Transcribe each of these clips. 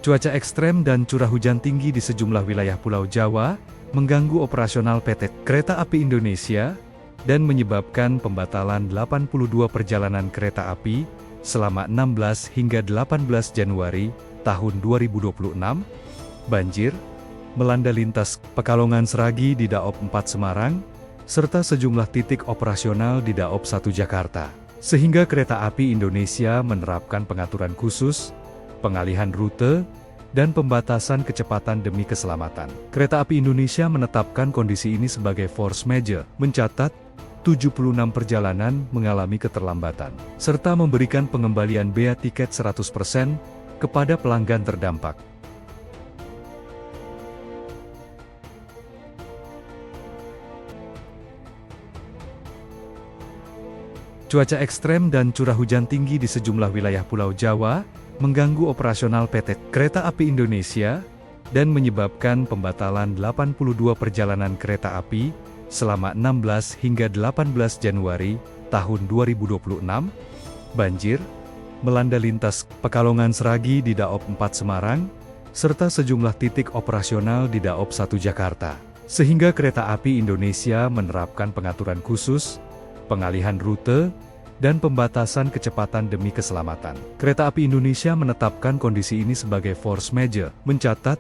Cuaca ekstrem dan curah hujan tinggi di sejumlah wilayah Pulau Jawa, mengganggu operasional PT Kereta Api Indonesia, dan menyebabkan pembatalan 82 perjalanan kereta api, selama 16 hingga 18 Januari, tahun 2026. Banjir melanda lintas Pekalongan Seragi di Daop 4 Semarang, serta sejumlah titik operasional di Daop 1 Jakarta. Sehingga Kereta Api Indonesia menerapkan pengaturan khusus, pengalihan rute, dan pembatasan kecepatan demi keselamatan. Kereta Api Indonesia menetapkan kondisi ini sebagai force majeure, mencatat 76 perjalanan mengalami keterlambatan, serta memberikan pengembalian bea tiket 100% kepada pelanggan terdampak. Cuaca ekstrem dan curah hujan tinggi di sejumlah wilayah Pulau Jawa, mengganggu operasional PT Kereta Api Indonesia, dan menyebabkan pembatalan 82 perjalanan kereta api, selama 16 hingga 18 Januari, tahun 2026. Banjir melanda lintas Pekalongan Seragi di Daop 4 Semarang, serta sejumlah titik operasional di Daop 1 Jakarta. Sehingga Kereta Api Indonesia menerapkan pengaturan khusus, pengalihan rute, dan pembatasan kecepatan demi keselamatan. Kereta Api Indonesia menetapkan kondisi ini sebagai force majeure, mencatat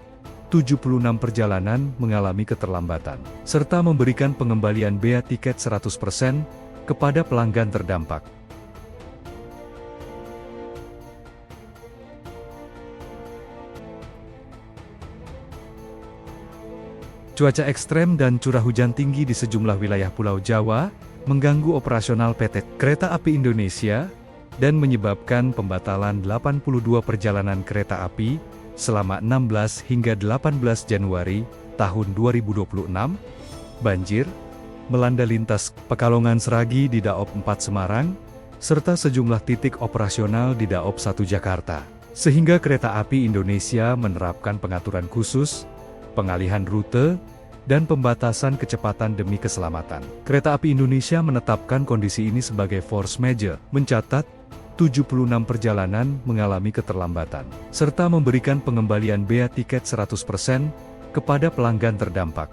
76 perjalanan mengalami keterlambatan, serta memberikan pengembalian bea tiket 100% kepada pelanggan terdampak. Cuaca ekstrem dan curah hujan tinggi di sejumlah wilayah Pulau Jawa, mengganggu operasional PT Kereta Api Indonesia, dan menyebabkan pembatalan 82 perjalanan kereta api, selama 16 hingga 18 Januari, tahun 2026. Banjir melanda lintas Pekalongan Seragi di Daop 4 Semarang, serta sejumlah titik operasional di Daop 1 Jakarta. Sehingga Kereta Api Indonesia menerapkan pengaturan khusus, pengalihan rute, dan pembatasan kecepatan demi keselamatan. Kereta Api Indonesia menetapkan kondisi ini sebagai force majeure, mencatat 76 perjalanan mengalami keterlambatan, serta memberikan pengembalian bea tiket 100% kepada pelanggan terdampak.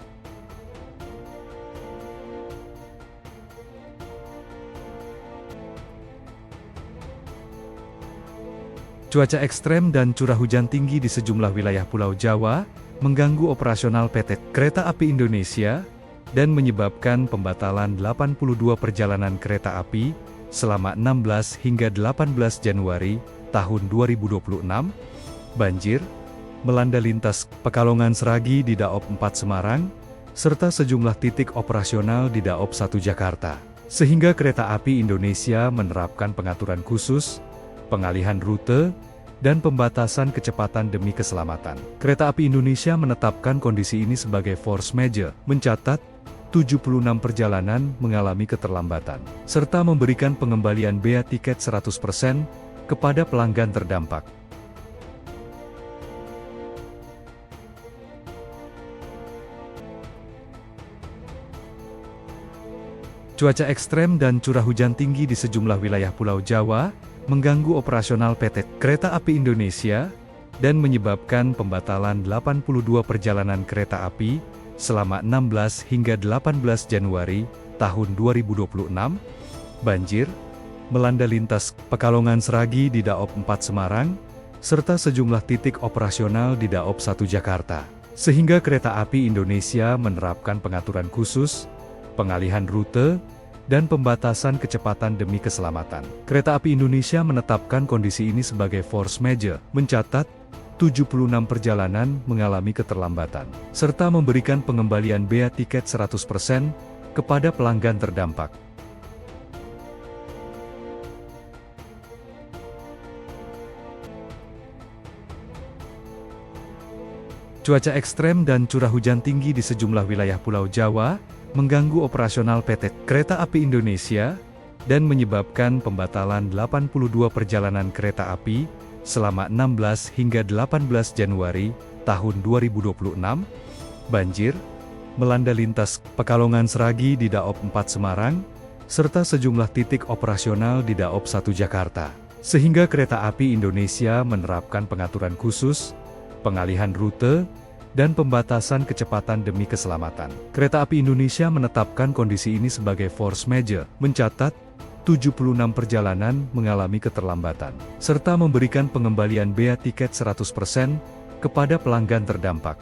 Cuaca ekstrem dan curah hujan tinggi di sejumlah wilayah Pulau Jawa, mengganggu operasional PT Kereta Api Indonesia, dan menyebabkan pembatalan 82 perjalanan kereta api, selama 16 hingga 18 Januari, tahun 2026. Banjir melanda lintas Pekalongan Seragi di Daop 4 Semarang, serta sejumlah titik operasional di Daop 1 Jakarta. Sehingga Kereta Api Indonesia menerapkan pengaturan khusus, pengalihan rute, dan pembatasan kecepatan demi keselamatan. Kereta Api Indonesia menetapkan kondisi ini sebagai force majeure, mencatat 76 perjalanan mengalami keterlambatan, serta memberikan pengembalian bea tiket 100% kepada pelanggan terdampak. Cuaca ekstrem dan curah hujan tinggi di sejumlah wilayah Pulau Jawa, mengganggu operasional PT Kereta Api Indonesia, dan menyebabkan pembatalan 82 perjalanan kereta api, selama 16 hingga 18 Januari, tahun 2026. Banjir melanda lintas Pekalongan Seragi di Daop 4 Semarang, serta sejumlah titik operasional di Daop 1 Jakarta. Sehingga Kereta Api Indonesia menerapkan pengaturan khusus, pengalihan rute, dan pembatasan kecepatan demi keselamatan. Kereta Api Indonesia menetapkan kondisi ini sebagai force majeure, mencatat 76 perjalanan mengalami keterlambatan, serta memberikan pengembalian bea tiket 100% kepada pelanggan terdampak. Cuaca ekstrem dan curah hujan tinggi di sejumlah wilayah Pulau Jawa, mengganggu operasional PT Kereta Api Indonesia, dan menyebabkan pembatalan 82 perjalanan kereta api, selama 16 hingga 18 Januari, tahun 2026. Banjir melanda lintas Pekalongan Seragi di Daop 4 Semarang, serta sejumlah titik operasional di Daop 1 Jakarta. Sehingga Kereta Api Indonesia menerapkan pengaturan khusus, pengalihan rute, dan pembatasan kecepatan demi keselamatan. Kereta Api Indonesia menetapkan kondisi ini sebagai force majeure, mencatat 76 perjalanan mengalami keterlambatan, serta memberikan pengembalian bea tiket 100% kepada pelanggan terdampak.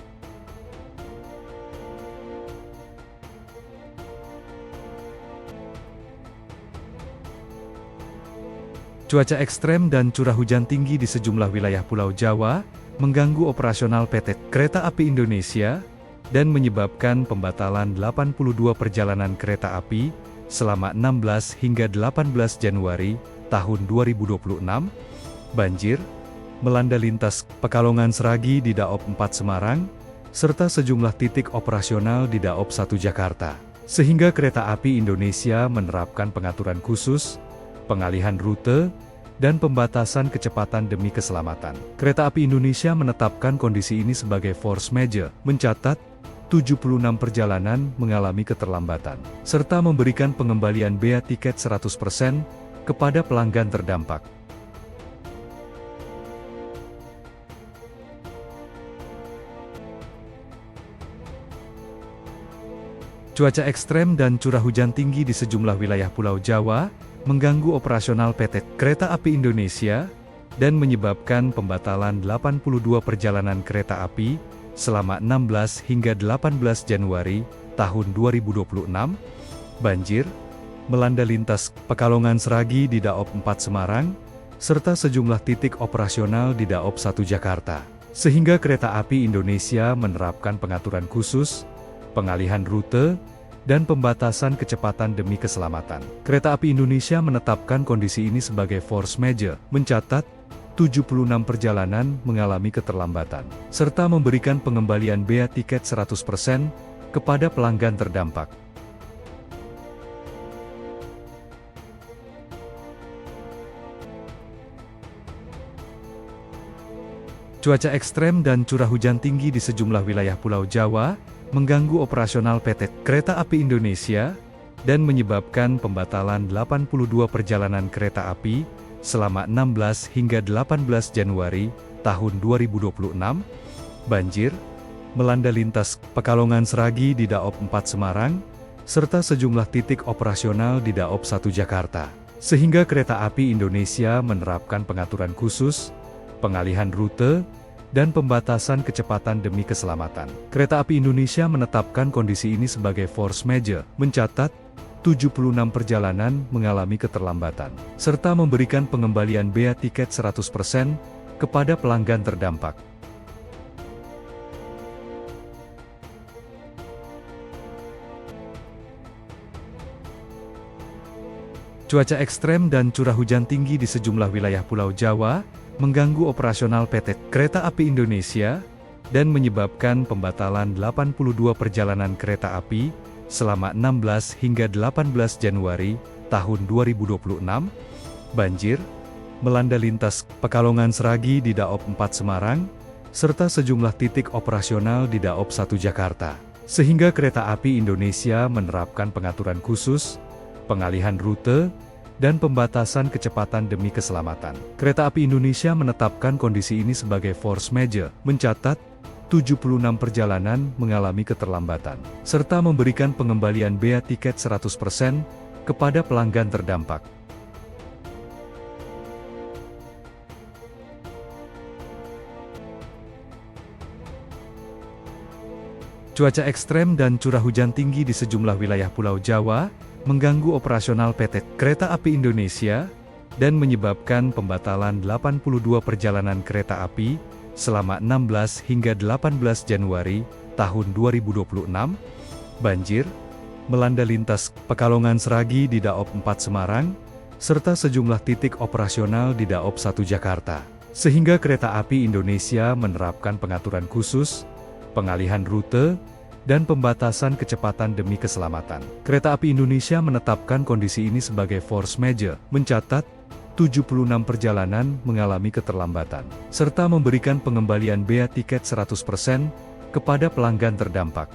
Cuaca ekstrem dan curah hujan tinggi di sejumlah wilayah Pulau Jawa mengganggu operasional PT Kereta Api Indonesia dan menyebabkan pembatalan 82 perjalanan kereta api selama 16 hingga 18 Januari tahun 2026. Banjir melanda lintas Pekalongan Seragi di Daop 4 Semarang, serta sejumlah titik operasional di Daop 1 Jakarta. Sehingga Kereta Api Indonesia menerapkan pengaturan khusus, pengalihan rute, dan pembatasan kecepatan demi keselamatan. Kereta Api Indonesia menetapkan kondisi ini sebagai force majeure, mencatat 76 perjalanan mengalami keterlambatan, serta memberikan pengembalian bea tiket 100% kepada pelanggan terdampak. Cuaca ekstrem dan curah hujan tinggi di sejumlah wilayah Pulau Jawa mengganggu operasional PT Kereta Api Indonesia dan menyebabkan pembatalan 82 perjalanan kereta api selama 16 hingga 18 Januari tahun 2026. Banjir melanda lintas Pekalongan Seragi di Daop 4 Semarang, serta sejumlah titik operasional di Daop 1 Jakarta. Sehingga Kereta Api Indonesia menerapkan pengaturan khusus, pengalihan rute, dan pembatasan kecepatan demi keselamatan. Kereta Api Indonesia menetapkan kondisi ini sebagai force majeure, mencatat 76 perjalanan mengalami keterlambatan, serta memberikan pengembalian bea tiket 100% kepada pelanggan terdampak. Cuaca ekstrem dan curah hujan tinggi di sejumlah wilayah Pulau Jawa mengganggu operasional PT Kereta Api Indonesia dan menyebabkan pembatalan 82 perjalanan kereta api selama 16 hingga 18 Januari tahun 2026. Banjir melanda lintas Pekalongan Seragi di Daop 4 Semarang, serta sejumlah titik operasional di Daop 1 Jakarta. Sehingga Kereta Api Indonesia menerapkan pengaturan khusus, pengalihan rute, dan pembatasan kecepatan demi keselamatan. Kereta Api Indonesia menetapkan kondisi ini sebagai force majeure, mencatat 76 perjalanan mengalami keterlambatan, serta memberikan pengembalian bea tiket 100% kepada pelanggan terdampak. Cuaca ekstrem dan curah hujan tinggi di sejumlah wilayah Pulau Jawa mengganggu operasional PT Kereta Api Indonesia dan menyebabkan pembatalan 82 perjalanan kereta api selama 16 hingga 18 Januari tahun 2026. Banjir melanda lintas Pekalongan Seragi di Daop 4 Semarang, serta sejumlah titik operasional di Daop 1 Jakarta. Sehingga Kereta Api Indonesia menerapkan pengaturan khusus, pengalihan rute, dan pembatasan kecepatan demi keselamatan. Kereta Api Indonesia menetapkan kondisi ini sebagai force majeure, mencatat 76 perjalanan mengalami keterlambatan, serta memberikan pengembalian bea tiket 100% kepada pelanggan terdampak. Cuaca ekstrem dan curah hujan tinggi di sejumlah wilayah Pulau Jawa mengganggu operasional PT Kereta Api Indonesia dan menyebabkan pembatalan 82 perjalanan kereta api selama 16 hingga 18 Januari tahun 2026. Banjir melanda lintas Pekalongan Seragi di Daop 4 Semarang, serta sejumlah titik operasional di Daop 1 Jakarta. Sehingga Kereta Api Indonesia menerapkan pengaturan khusus, pengalihan rute, dan pembatasan kecepatan demi keselamatan. Kereta Api Indonesia menetapkan kondisi ini sebagai force majeure, mencatat 76 perjalanan mengalami keterlambatan, serta memberikan pengembalian bea tiket 100% kepada pelanggan terdampak.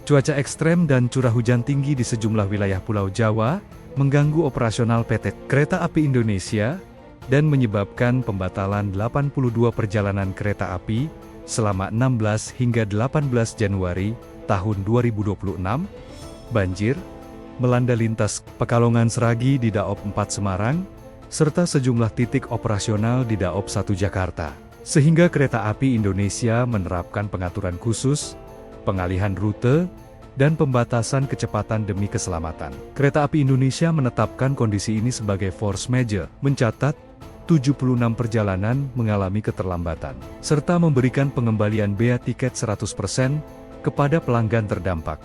Cuaca ekstrem dan curah hujan tinggi di sejumlah wilayah Pulau Jawa mengganggu operasional PT Kereta Api Indonesia dan menyebabkan pembatalan 82 perjalanan kereta api selama 16 hingga 18 Januari tahun 2026. Banjir melanda lintas Pekalongan Seragi di Daop 4 Semarang, serta sejumlah titik operasional di Daop 1 Jakarta. Sehingga Kereta Api Indonesia menerapkan pengaturan khusus, pengalihan rute, dan pembatasan kecepatan demi keselamatan. Kereta Api Indonesia menetapkan kondisi ini sebagai force majeure, mencatat 76 perjalanan mengalami keterlambatan, serta memberikan pengembalian bea tiket 100% kepada pelanggan terdampak.